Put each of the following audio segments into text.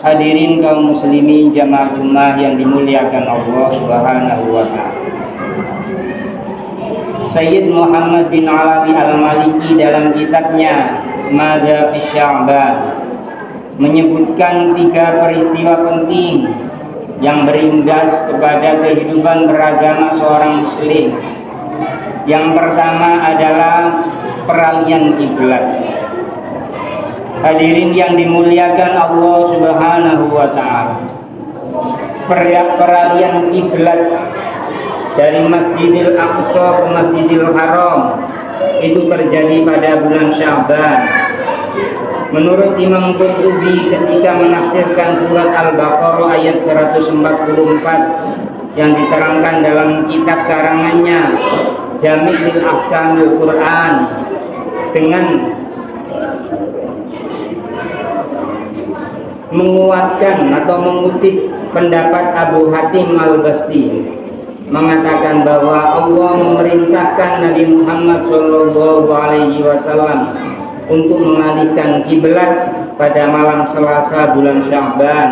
Hadirin kaum muslimin jamaah Jumat yang dimuliakan Allah Subhanahu wa taala. Sayyid Muhammad bin Alawi Al-Maliki dalam kitabnya Madza fi Sya'ban menyebutkan 3 peristiwa penting yang berimbas kepada kehidupan beragama seorang muslim. Yang pertama adalah peralihan kiblat. Hadirin yang dimuliakan Allah Subhanahu wa taala. Peralihan kiblat dari Masjidil Aqsa ke Masjidil Haram itu terjadi pada bulan Sya'ban. Menurut Imam Qurtubi ketika menafsirkan surat Al-Baqarah ayat 144 yang diterangkan dalam kitab karangannya Jami'ul Ahkamil Quran dengan menguatkan atau mengutip pendapat Abu Hatim Al-Basti, mengatakan bahwa Allah memerintahkan Nabi Muhammad SAW untuk mengalihkan kiblat pada malam Selasa bulan Sya'ban,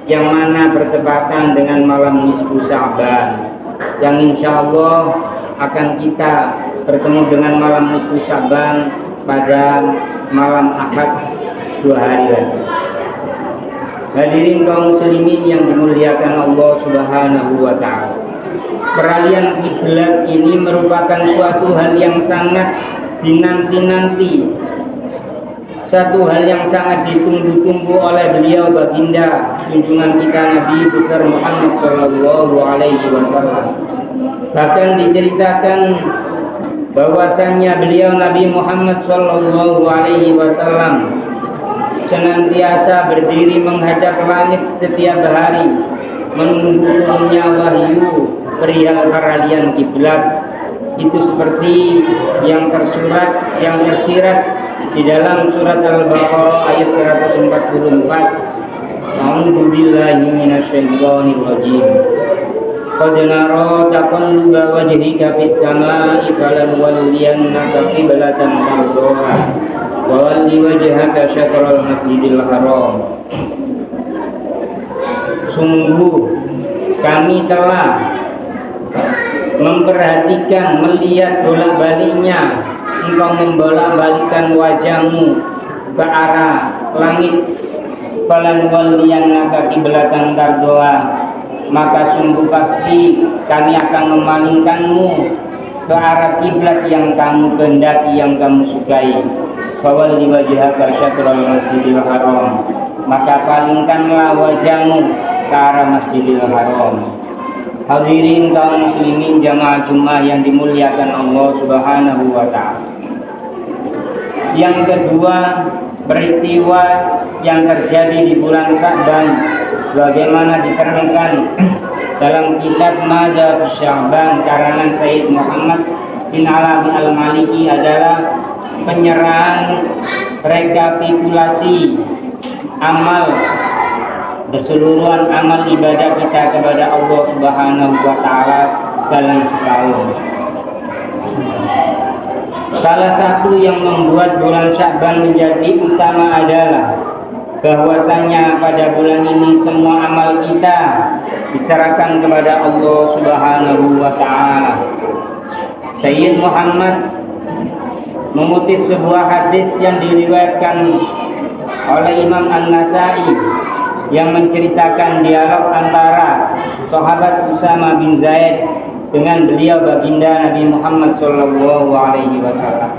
yang mana bertepatan dengan malam nisfu Sya'ban, yang insya Allah akan kita bertemu dengan malam nisfu Sya'ban pada malam Ahad 2 hari lagi. Hadirin kaum muslimin yang dimuliakan Allah Subhanahu wa taala. Peralihan kiblat ini merupakan suatu hal yang sangat dinanti-nanti, satu hal yang sangat ditunggu-tunggu oleh beliau baginda junjungan kita Nabi besar Muhammad sallallahu alaihi wasallam. Bahkan diceritakan bahwasannya beliau Nabi Muhammad sallallahu alaihi wasallam senantiasa berdiri menghadap langit setiap hari menunggu turunnya wahyu perihal peralihan kiblat. Itu seperti yang tersirat di dalam surat Al-Baqarah ayat 144. A'udzubillahi minasyaitonir rajim. Qad nara taqalluba wajhika fis samaa'i falanwalliyannaka qiblatan tardhaha wa walli wajhaka syatral masjidil haram. Sungguh kami telah memperhatikan, melihat bolak-baliknya engkau membolak-balikkan wajahmu ke arah langit. Falanwalliyannaka qiblatan tardhaha, maka sungguh pasti kami akan memalingkanmu ke arah kiblat yang kamu kehendaki, yang kamu sukai. Fawalli wajhaka syatral masjidil haram, maka palingkanlah wajahmu ke arah Masjidil Haram. Hadirin kaum muslimin jamaah Jumat yang dimuliakan Allah Subhanahu wa taala. Yang kedua, peristiwa yang terjadi di bulan Sya'ban bagaimana diterangkan dalam kitab Madza fi Sya'ban karangan Sayyid Muhammad bin Alawi Al-Maliki adalah penyerahan rekapitulasi amal, keseluruhan amal ibadah kita kepada Allah Subhanahu wa taala dalam setahun. Salah satu yang membuat bulan Sya'ban menjadi utama adalah bahwasanya pada bulan ini semua amal kita diserahkan kepada Allah Subhanahu wa taala. Sayyid Muhammad mengutip sebuah hadis yang diriwayatkan oleh Imam An-Nasai yang menceritakan dialog antara sahabat Usama bin Zaid dengan beliau baginda Nabi Muhammad sallallahu alaihi wasallam.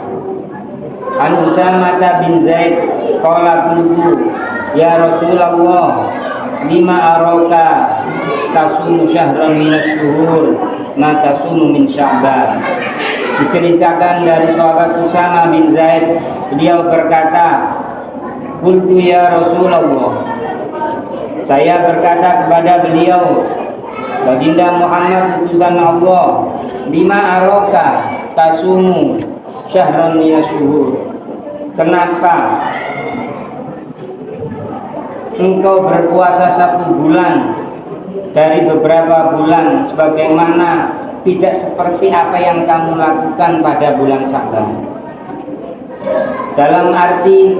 An Usama bin Zaid qala qultu ya Rasulullah lima araka tasumu syahran minasyuhur ma tasumu min Sya'ban. Diceritakan dari sahabat Usama bin Zaid, beliau berkata, qultu ya Rasulullah, saya berkata kepada beliau baginda Muhammad utusan Allah, lima araka tasumu syahran minasyuhur, kenapa engkau berpuasa 1 bulan dari beberapa bulan sebagaimana tidak seperti apa yang kamu lakukan pada bulan Sya'ban? Dalam arti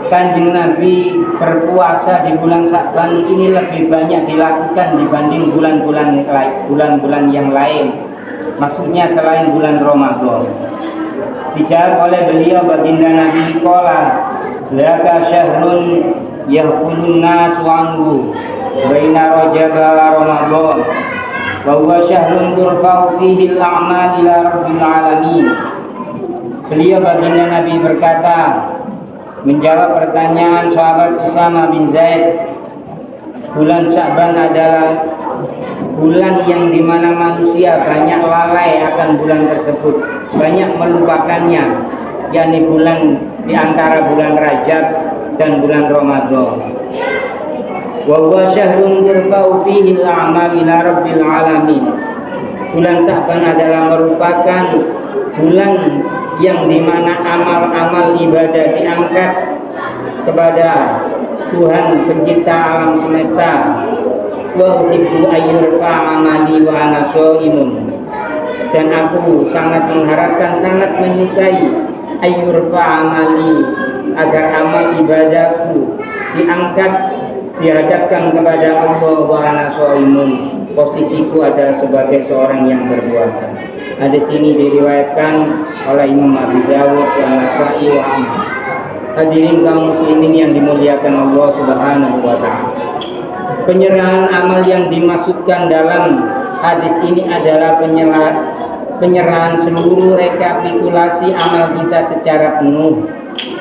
Kanjeng Nabi berpuasa di bulan Sya'ban ini lebih banyak dilakukan dibanding bulan-bulan yang lain. Maksudnya selain bulan Ramadan. Dijawab oleh beliau baginda Nabi qala laka syahrun yahfulun nasu anhu baina Rajab wa Ramadan wa huwa syahrun turfa'u fihi al-a'mal ila rabbil alamin. Beliau baginda Nabi berkata menjawab pertanyaan sahabat Usama bin Zaid, bulan Sya'ban adalah bulan yang dimana manusia banyak lalai akan bulan tersebut, banyak melupakannya, yakni bulan di antara bulan Rajab dan bulan Ramadan. Wa huwa syahrun turfa'u fihi al-a'mal ila rabbil alamin. Bulan Sya'ban adalah merupakan bulan yang dimana amal-amal ibadah diangkat kepada Tuhan pencipta alam semesta. Wa uhibbu ayyurfa amali wa ana shaimun. Dan aku sangat mengharapkan, sangat menyukai ayyurfa amali, agar amal ibadahku diangkat, dihadapkan kepada Allah wa ana shaimun. Posisiku adalah sebagai seorang yang berpuasa. Hadis ini diriwayatkan oleh Imam Abu Dawud dan Nasa'i wa Ahmad. Hadirin kaum muslimin yang dimuliakan Allah Subhanahu wa taala. Penyerahan amal yang dimaksudkan dalam hadis ini adalah penyerahan seluruh rekapitulasi amal kita secara penuh.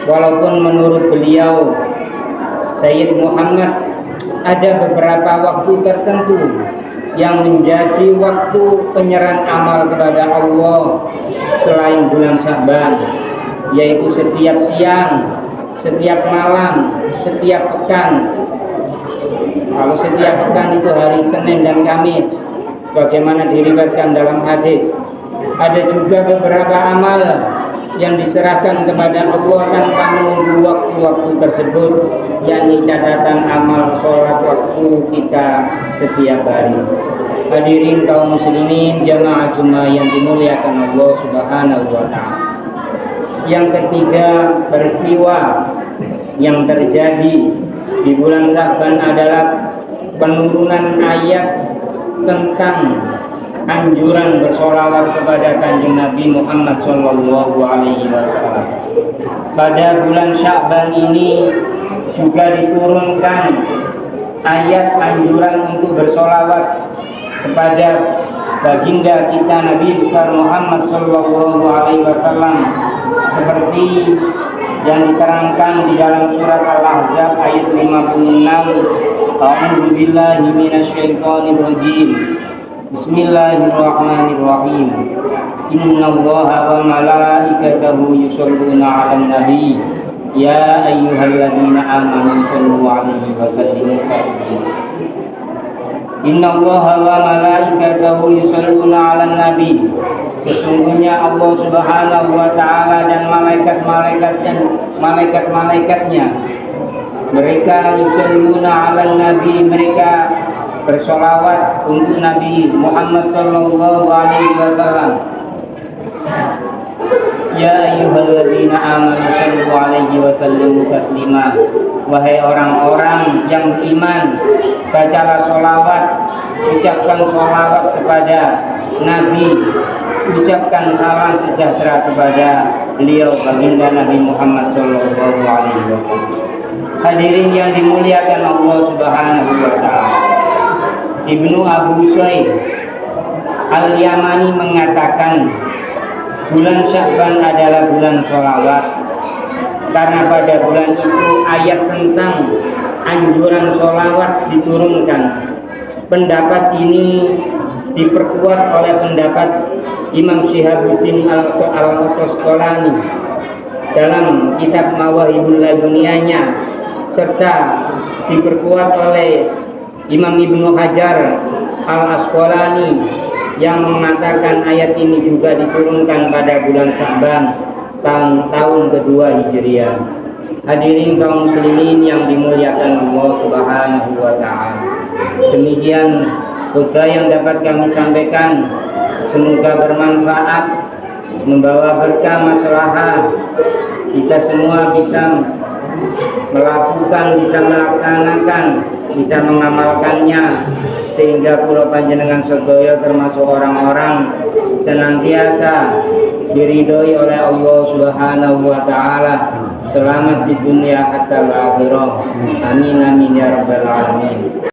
Walaupun menurut beliau Sayyid Muhammad ada beberapa waktu tertentu yang menjadi waktu penyerahan amal kepada Allah selain bulan Sya'ban, yaitu setiap siang, setiap malam, setiap pekan. Kalau setiap pekan itu hari Senin dan Kamis, bagaimana diriwayatkan dalam hadis. Ada juga beberapa amal yang diserahkan kepada Allah tanpa menunggu waktu-waktu tersebut, yakni catatan amal sholat waktu kita setiap hari. Hadirin kaum muslimin jamaah Jumat yang dimuliakan Allah Subhanahu wa taala. Yang ketiga, peristiwa yang terjadi di bulan Sya'ban adalah penurunan ayat tentang anjuran bersolawat kepada Kanjeng Nabi Muhammad Sallallahu Alaihi Wasallam. Pada bulan Sya'ban ini juga diturunkan ayat anjuran untuk bersolawat kepada baginda kita Nabi besar Muhammad Sallallahu Alaihi Wasallam, seperti yang diterangkan di dalam surat Al-Ahzab ayat 56. A'udzu billahi minasyaitonir rajim. Bismillahirrahmanirrahim. Innallaha wa malaikatahu yusholluna 'alan nabi. Ya ayyuhalladzina amanu shallu 'alaihi wa sallimu taslima. Innallaha wa malaikatahu yusholluna 'alan nabi. Sesungguhnya Allah Subhanahu wa taala dan malaikat-malaikatnya mereka yusholluna 'alan nabi, mereka bersolawat untuk Nabi Muhammad sallallahu alaihi wasallam. Ya ayyuhalladzina amanu shallu alaihi wa sallimu taslima. Wahai orang-orang yang beriman, bacalah solawat, ucapkan solawat kepada Nabi, ucapkan salam sejahtera kepada beliau baginda Nabi Muhammad sallallahu alaihi wasallam. Hadirin yang dimuliakan Allah Subhanahu wa taala. Ibnu Abu Sa'id Al-Yamani mengatakan bulan Sya'ban adalah bulan sholawat, karena pada bulan itu ayat tentang anjuran sholawat diturunkan. Pendapat ini diperkuat oleh pendapat Imam Syihabuddin Al-Qasqalani dalam kitab Mawahibul Laduniyanya, serta diperkuat oleh Imam Ibnu Hajar Al-Asqalani yang mengatakan ayat ini juga diturunkan pada bulan Sya'ban tahun kedua Hijriah. Hadirin kaum muslimin yang dimuliakan Allah Subhanahu wa taala. Demikian khutbah yang dapat kami sampaikan, semoga bermanfaat, membawa berkah maslahah. Kita semua bisa melakukan, bisa melaksanakan, bisa mengamalkannya, sehingga kula panjenengan sedaya termasuk orang-orang senantiasa diridhoi oleh Allah Subhanahu wa taala, selamat di dunia hatta akhirah. Amin amin ya rabbal alamin.